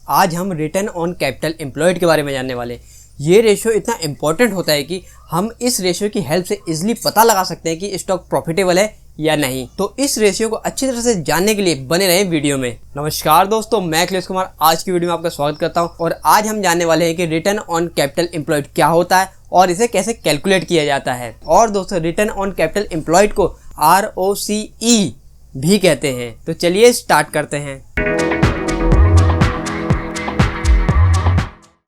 आज हम return on capital employed के बारे में जानने वाले हैं। ये रेशियो इतना इंपॉर्टेंट होता है कि हम इस रेशियो की हेल्प से इजीली पता लगा सकते हैं कि स्टॉक प्रॉफिटेबल है या नहीं। तो इस रेशियो को अच्छी तरह से जानने के लिए बने रहें वीडियो में। नमस्कार दोस्तों, मैं अखिलेश कुमार आज की वीडियो में आपका स्वागत करता हूं और आज हम जानने वाले हैं कि रिटर्न ऑन कैपिटल एम्प्लॉयड क्या होता है और इसे कैसे कैलकुलेट किया जाता है। और दोस्तों, रिटर्न ऑन कैपिटल एम्प्लॉयड को ROCE भी कहते हैं। तो चलिए स्टार्ट करते हैं।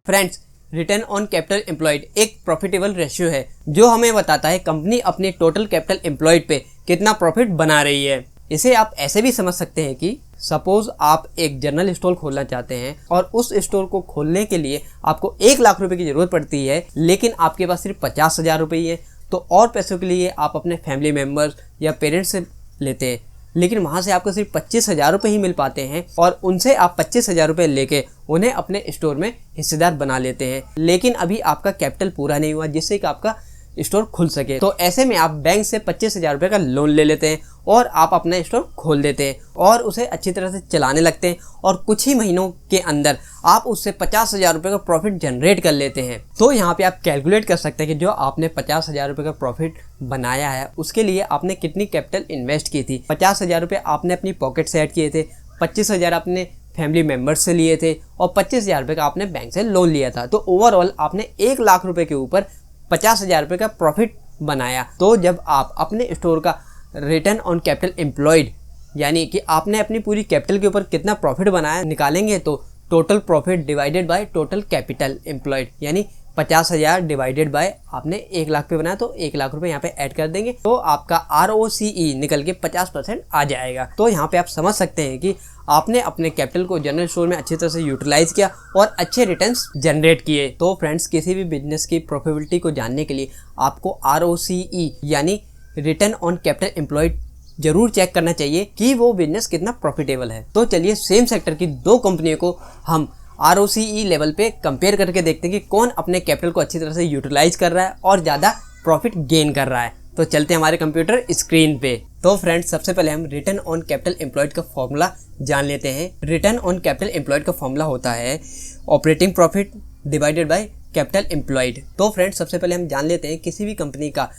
Friends, return on capital employed एक प्रॉफिटेबल रेशियो है जो हमें बताता है कंपनी अपने टोटल कैपिटल एम्प्लॉयड पे कितना प्रॉफिट बना रही है। इसे आप ऐसे भी समझ सकते हैं कि सपोज आप एक जनरल स्टोर खोलना चाहते हैं और उस स्टोर को खोलने के लिए आपको 1 लाख रुपए की जरूरत पड़ती है, लेकिन आपके पास सिर्फ 50,000 रुपये ही है। तो और पैसों के लिए आप अपने फैमिली मेम्बर्स या पेरेंट्स से लेते हैं, लेकिन वहाँ से आपको सिर्फ 25,000 रुपये ही मिल पाते हैं और उनसे आप 25,000 रुपये लेके उन्हें अपने स्टोर में हिस्सेदार बना लेते हैं। लेकिन अभी आपका कैपिटल पूरा नहीं हुआ जिससे कि आपका स्टोर खुल सके। तो ऐसे में आप बैंक से 25,000 रुपये का लोन ले लेते हैं और आप अपना स्टोर खोल देते हैं और उसे अच्छी तरह से चलाने लगते हैं और कुछ ही महीनों के अंदर आप उससे 50,000 रुपये का प्रॉफिट जनरेट कर लेते हैं। तो यहाँ पे आप कैलकुलेट कर सकते हैं कि जो आपने 50,000 रुपये का प्रॉफिट बनाया है उसके लिए आपने कितनी कैपिटल इन्वेस्ट की थी। 50,000 रुपये आपने अपनी पॉकेट से ऐड किए थे, 25,000 आपने फैमिली मेम्बर्स से लिए थे और 25,000 रुपये का आपने बैंक से लोन लिया था। तो ओवरऑल आपने 1 लाख रुपये के ऊपर 50,000 रुपये का प्रॉफिट बनाया। तो जब आप अपने स्टोर का रिटर्न ऑन कैपिटल एम्प्लॉयड यानी कि आपने अपनी पूरी कैपिटल के ऊपर कितना प्रॉफिट बनाया निकालेंगे, तो total profit divided by total capital employed यानी 50,000 डिवाइडेड बाय आपने 1 लाख पे बनाया तो 1 लाख रुपए यहाँ पे ऐड कर देंगे तो आपका ROCE निकल के 50% आ जाएगा। तो यहाँ पे आप समझ सकते हैं कि आपने अपने कैपिटल को जनरल स्टोर में अच्छी तरह से यूटिलाइज किया और अच्छे रिटर्न्स जनरेट किए। तो फ्रेंड्स, किसी भी बिजनेस की प्रॉफिटेबिलिटी को जानने के लिए आपको ROCE यानी रिटर्न ऑन कैपिटल एम्प्लॉयड जरूर चेक करना चाहिए कि वो बिजनेस कितना प्रॉफिटेबल है। तो चलिए सेम सेक्टर की 2 कंपनियों को हम ROCE लेवल पे कंपेयर करके देखते हैं कि कौन अपने कैपिटल को अच्छी तरह से यूटिलाइज कर रहा है और ज़्यादा प्रॉफिट गेन कर रहा है। तो चलते हैं हमारे कंप्यूटर स्क्रीन पे। तो फ्रेंड्स, सबसे पहले हम रिटर्न ऑन कैपिटल एम्प्लॉयड का फॉर्मूला जान लेते हैं। रिटर्न ऑन कैपिटल एम्प्लॉयड का फॉर्मूला होता है operating profit divided by capital employed. तो फ्रेंड्स, सबसे पहले हम जान लेते हैं किसी भी कंपनी का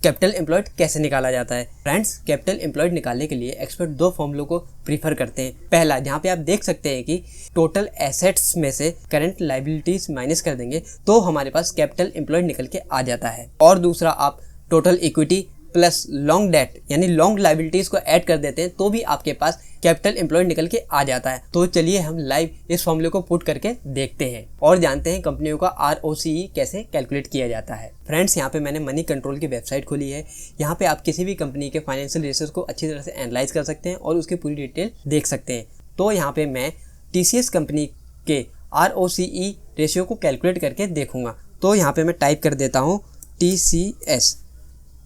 कैपिटल एम्प्लॉयड कैसे निकाला जाता है। फ्रेंड्स, कैपिटल एम्प्लॉयड निकालने के लिए एक्सपर्ट 2 फॉर्मूलों को प्रीफर करते हैं। पहला, जहाँ पे आप देख सकते हैं कि टोटल एसेट्स में से करंट लायबिलिटीज माइनस कर देंगे तो हमारे पास कैपिटल एम्प्लॉयड निकल के आ जाता है। और दूसरा, आप total equity plus long debt यानी लॉन्ग लायबिलिटीज को ऐड कर देते हैं तो भी आपके पास कैपिटल एम्प्लॉयड निकल के आ जाता है। तो चलिए हम लाइव इस फॉर्मूले को पुट करके देखते हैं और जानते हैं कंपनियों का ROCE कैसे कैलकुलेट किया जाता है। फ्रेंड्स, यहाँ पे मैंने मनी कंट्रोल की वेबसाइट खोली है। यहाँ पे आप किसी भी कंपनी के फाइनेंशियल रेशियोज को अच्छी तरह से एनालाइज कर सकते हैं और उसकी पूरी डिटेल देख सकते हैं। तो यहाँ पे मैं TCS कंपनी के ROCE रेशियो को कैलकुलेट करके देखूंगा। तो यहाँ पे मैं टाइप कर देता हूँ TCS,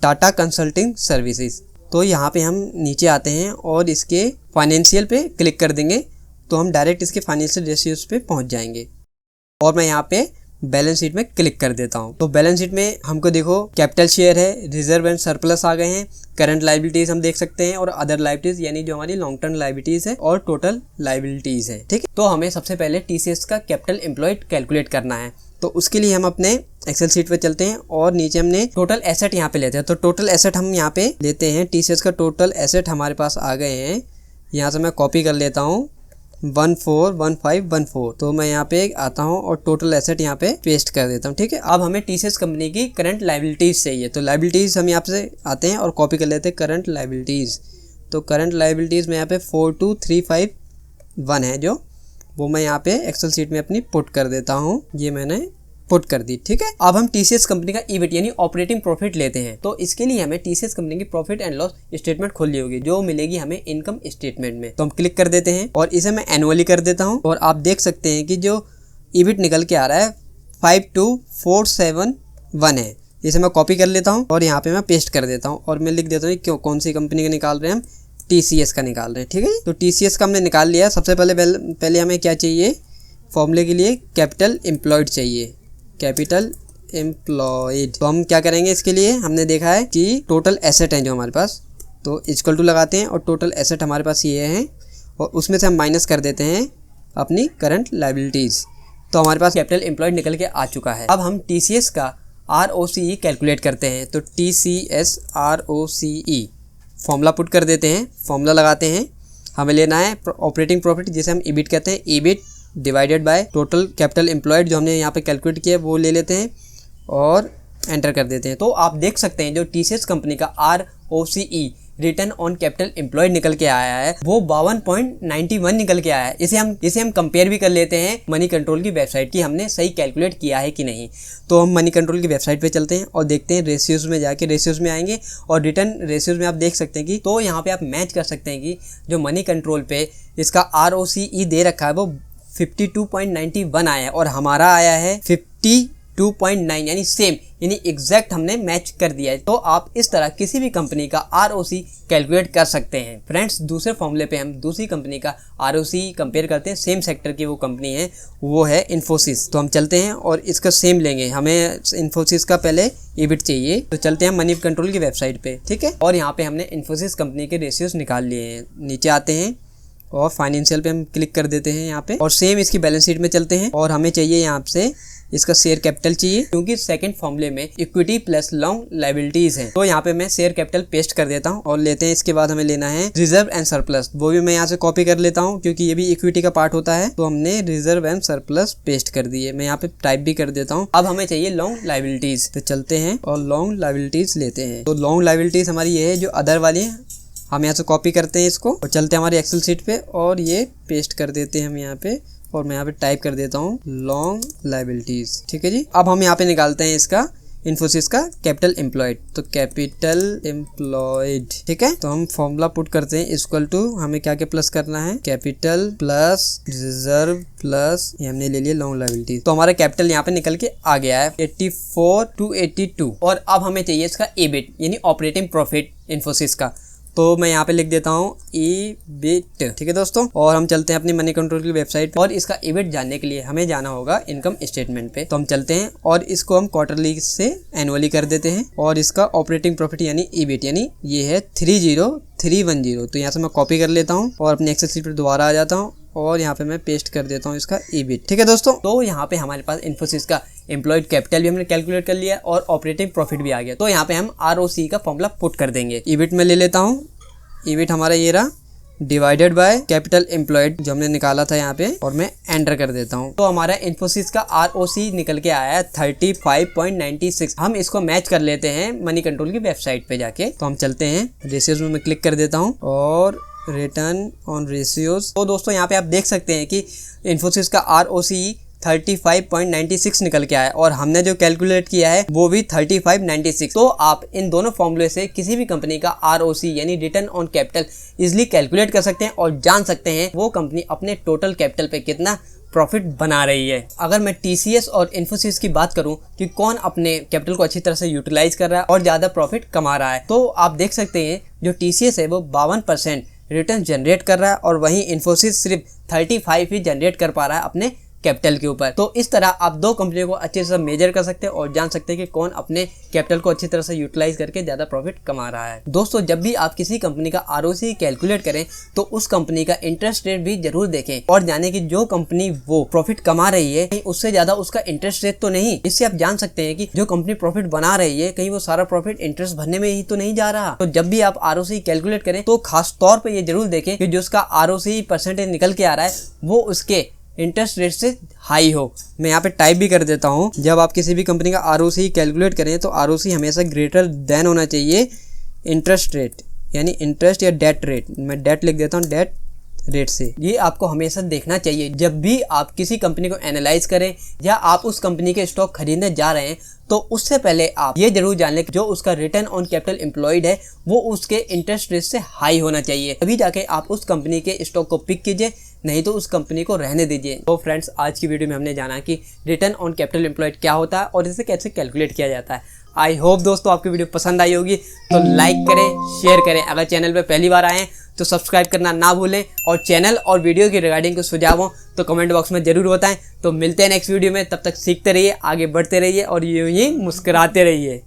टाटा कंसल्टिंग सर्विसेज। तो यहाँ पे हम नीचे आते हैं और इसके फाइनेंशियल पे क्लिक कर देंगे तो हम डायरेक्ट इसके फाइनेंशियल रेशियोज पे पहुँच जाएंगे। और मैं यहाँ पे बैलेंस शीट में क्लिक कर देता हूँ। तो बैलेंस शीट में हमको देखो कैपिटल शेयर है, रिजर्व एंड सरप्लस आ गए हैं, करंट लायबिलिटीज हम देख सकते हैं और अदर लायबिलिटीज यानी जो हमारी लॉन्ग टर्म लायबिलिटीज है और टोटल लायबिलिटीज है। ठीक है, तो हमें सबसे पहले TCS का कैपिटल एम्प्लॉयड कैलकुलेट करना है। तो उसके लिए हम अपने एक्सेल शीट पे चलते हैं और नीचे हमने टोटल एसेट यहाँ पे लेते हैं। तो टोटल एसेट हम यहाँ पे लेते हैं। TCS का टोटल एसेट हमारे पास आ गए हैं। यहाँ से मैं कॉपी कर लेता हूँ 141514। तो मैं यहाँ पे आता हूँ और टोटल एसेट यहाँ पे पेस्ट कर देता हूँ। ठीक है, अब हमें TCS कंपनी की करंट लायबिलिटीज चाहिए। तो लायबिलिटीज हम यहाँ से आते हैं और कॉपी कर लेते हैं करंट लायबिलिटीज। तो करंट लायबिलिटीज में यहाँ पे 42,351 है जो वो मैं यहाँ पे एक्सेल शीट में अपनी पुट कर देता हूँ। ये मैंने पुट कर दी। ठीक है, अब हम TCS कंपनी का EBIT यानी ऑपरेटिंग प्रॉफिट लेते हैं। तो इसके लिए हमें TCS कंपनी की प्रॉफिट एंड लॉस स्टेटमेंट खोलनी होगी जो मिलेगी हमें इनकम स्टेटमेंट में। तो हम क्लिक कर देते हैं और इसे मैं एनुअली कर देता हूँ और आप देख सकते हैं कि जो EBIT निकल के आ रहा है 52,471 है। इसे मैं कॉपी कर लेता हूँ और यहाँ पे मैं पेस्ट कर देता हूँ और मैं लिख देता हूँ क्यों कौन सी कंपनी का निकाल रहे हैं हम, TCS का निकाल रहे हैं। ठीक है, तो TCS का हमने निकाल लिया। सबसे पहले हमें क्या चाहिए फॉर्मूले के लिए, कैपिटल एम्प्लॉयड चाहिए, कैपिटल एम्प्लॉयड। तो हम क्या करेंगे इसके लिए, हमने देखा है कि टोटल एसेट है जो हमारे पास, तो इक्वल टू लगाते हैं और टोटल एसेट हमारे पास ये है और उसमें से हम माइनस कर देते हैं अपनी करंट लायबिलिटीज़। तो हमारे पास कैपिटल एम्प्लॉयड निकल के आ चुका है। अब हम TCS का ROCE कैलकुलेट करते हैं। तो TCS ROCE फॉर्मूला पुट कर देते हैं, फॉर्मूला लगाते हैं। हमें लेना है ऑपरेटिंग प्रॉफिट जिसे हम EBIT कहते हैं, EBIT divided by total capital employed जो हमने यहाँ पे कैलकुलेट किया है वो ले लेते हैं और एंटर कर देते हैं। तो आप देख सकते हैं जो TCS कंपनी का ROCE return on capital employed निकल के आया है वो 52.91 निकल के आया है। इसे हम कंपेयर भी कर लेते हैं मनी कंट्रोल की वेबसाइट की हमने सही कैलकुलेट किया है कि नहीं। तो हम मनी कंट्रोल की वेबसाइट पे चलते हैं और देखते हैं रेशियोज में, जाके रेशियोज में आएंगे और रिटर्न रेशियोज में आप देख सकते हैं कि तो यहाँ पे आप मैच कर सकते हैं कि जो मनी कंट्रोल पे इसका ROCE दे रखा है वो 52.91 आया है और हमारा आया है 52.9, यानी सेम, यानी एग्जैक्ट हमने मैच कर दिया है। तो आप इस तरह किसी भी कंपनी का ROCE कैलकुलेट कर सकते हैं। फ्रेंड्स, दूसरे फॉर्मूले पे हम दूसरी कंपनी का ROCE कंपेयर करते हैं। सेम सेक्टर की वो कंपनी है, वो है इन्फोसिस। तो हम चलते हैं और इसका सेम लेंगे। हमें इन्फोसिस का पहले EBIT चाहिए, तो चलते हैं मनी कंट्रोल की वेबसाइट पे, ठीक है। और यहाँ पे हमने इन्फोसिस कंपनी के रेशियोज निकाल लिए हैं। नीचे आते हैं और फाइनेंशियल पे हम क्लिक कर देते हैं यहाँ पे और सेम इसकी बैलेंस शीट में चलते हैं और हमें चाहिए यहाँ से इसका शेयर कैपिटल चाहिए, क्योंकि सेकंड फॉर्मूले में इक्विटी प्लस लॉन्ग लायबिलिटीज हैं। तो यहाँ पे मैं शेयर कैपिटल पेस्ट कर देता हूँ और लेते हैं। इसके बाद हमें लेना है रिजर्व एंड सरप्लस, वो भी मैं यहाँ से कॉपी कर लेता हूँ क्योंकि ये भी इक्विटी का पार्ट होता है। तो हमने रिजर्व एंड सरप्लस पेस्ट कर दिए। मैं यहाँ पे टाइप भी कर देता हूँ। अब हमें चाहिए लॉन्ग लायबिलिटीज, तो चलते हैं और लॉन्ग लायबिलिटीज लेते हैं। तो लॉन्ग लायबिलिटीज हमारी ये है जो अदर वाली है, हम यहाँ से कॉपी करते हैं इसको और चलते हैं हमारी एक्सेल शीट पे और ये पेस्ट कर देते हैं हम यहाँ पे। और मैं यहाँ पे टाइप कर देता हूँ लॉन्ग लायबिलिटीज, ठीक है जी। अब हम यहाँ पे निकालते हैं इसका इन्फोसिस का कैपिटल एम्प्लॉयड। तो कैपिटल एम्प्लॉयड, ठीक है। तो हम फॉर्मूला पुट करते हैं इक्वल टू, हमें क्या क्या प्लस करना है, कैपिटल प्लस रिजर्व प्लस ये हमने ले लिया लॉन्ग लायबिलिटीज। तो हमारा कैपिटल यहाँ पे निकल के आ गया है 84,282। और अब हमें चाहिए इसका EBIT यानी ऑपरेटिंग प्रॉफिट इन्फोसिस का। तो मैं यहाँ पे लिख देता हूँ EBIT, ठीक है दोस्तों। और हम चलते हैं अपनी मनी कंट्रोल की वेबसाइट और इसका EBIT जानने के लिए हमें जाना होगा इनकम स्टेटमेंट पे। तो हम चलते हैं और इसको हम क्वार्टरली से एनुअली कर देते हैं और इसका ऑपरेटिंग प्रॉफिट यानी EBIT यानी ये है 30,310। तो यहाँ से मैं कॉपी कर लेता हूँ और अपने एक्सेल शीट पर दोबारा आ जाता हूँ और यहाँ पे मैं पेस्ट कर देता हूँ इसका EBIT, ठीक है दोस्तों। तो यहाँ पे हमारे पास इन्फोसिस का एम्प्लॉयड कैपिटल भी हमने कैलकुलेट कर लिया और ऑपरेटिंग प्रॉफिट भी आ गया। तो यहाँ पे हम ROCE का फॉर्मूला पुट कर देंगे। EBIT में ले लेता हूँ, EBIT हमारा ये रहा डिवाइडेड बाय कैपिटल एम्प्लॉयड जो हमने निकाला था यहाँ पे और मैं एंटर कर देता हूँ। तो हमारा इन्फोसिस का ROCE निकल के आया है 35.96। हम इसको मैच कर लेते हैं मनी कंट्रोल की वेबसाइट पे जाके। तो हम चलते हैं रेशियोज में मैं क्लिक कर देता हूँ और रिटर्न ऑन रेशियोज। तो दोस्तों यहाँ पे आप देख सकते हैं कि इन्फोसिस का ROCE 35.96 निकल के आया और हमने जो कैलकुलेट किया है वो भी 35.96। तो आप इन दोनों फॉर्मूले से किसी भी कंपनी का ROCE यानी return on capital easily calculate कर सकते हैं और जान सकते हैं वो कंपनी अपने टोटल कैपिटल पे कितना प्रॉफिट बना रही है। अगर मैं TCS और इन्फोसिस की बात करूं कि कौन अपने कैपिटल को अच्छी तरह से यूटिलाइज कर रहा है और ज़्यादा प्रॉफिट कमा रहा है, तो आप देख सकते हैं जो TCS है वो 52% रिटर्न जनरेट कर रहा है और वहीं इन्फोसिस सिर्फ 35 ही जनरेट कर पा रहा है अपने कैपिटल के ऊपर। तो इस तरह आप दो कंपनियों को अच्छे से मेजर कर सकते हैं और जान सकते हैं कि कौन अपने कैपिटल को अच्छी तरह से यूटिलाइज करके ज़्यादा प्रॉफिट कमा रहा है। दोस्तों, जब भी आप किसी कंपनी का ROCE कैलकुलेट करें तो उस कंपनी का इंटरेस्ट रेट भी जरूर देखें और जाने कि जो कंपनी वो प्रॉफिट कमा रही है कहीं उससे ज़्यादा उसका इंटरेस्ट रेट तो नहीं। इससे आप जान सकते हैं कि जो कंपनी प्रॉफिट बना रही है कहीं वो सारा प्रॉफिट इंटरेस्ट भरने में ही तो नहीं जा रहा। तो जब भी आप ROCE कैलकुलेट करें तो खास तौर पर ये जरूर देखें कि जो उसका ROCE परसेंटेज निकल के आ रहा है वो उसके इंटरेस्ट रेट से हाई हो। मैं यहाँ पे टाइप भी कर देता हूँ। जब आप किसी भी कंपनी का ROCE कैलकुलेट करें तो ROCE हमेशा ग्रेटर देन होना चाहिए इंटरेस्ट रेट यानी इंटरेस्ट या डेट रेट। मैं डेट लिख देता हूँ, डेट रेट से। ये आपको हमेशा देखना चाहिए जब भी आप किसी कंपनी को एनालाइज करें या आप उस कंपनी के स्टॉक खरीदने जा रहे हैं तो उससे पहले आप ये जरूर जान लें कि जो उसका रिटर्न ऑन कैपिटल एम्प्लॉयड है वो उसके इंटरेस्ट रेट से हाई होना चाहिए, तभी जाके आप उस कंपनी के स्टॉक को पिक कीजिए, नहीं तो उस कंपनी को रहने दीजिए। तो फ्रेंड्स, आज की वीडियो में हमने जाना कि रिटर्न ऑन कैपिटल एम्प्लॉयड क्या होता है और इसे कैसे कैलकुलेट किया जाता है। आई होप दोस्तों आपकी वीडियो पसंद आई होगी, तो लाइक करें, शेयर करें। अगर चैनल पर पहली बार आए हैं तो सब्सक्राइब करना ना भूलें और चैनल और वीडियो की रिगार्डिंग को सुझाव हो तो कमेंट बॉक्स में जरूर बताएं। तो मिलते हैं नेक्स्ट वीडियो में, तब तक सीखते रहिए, आगे बढ़ते रहिए और यूं ही मुस्कुराते रहिए।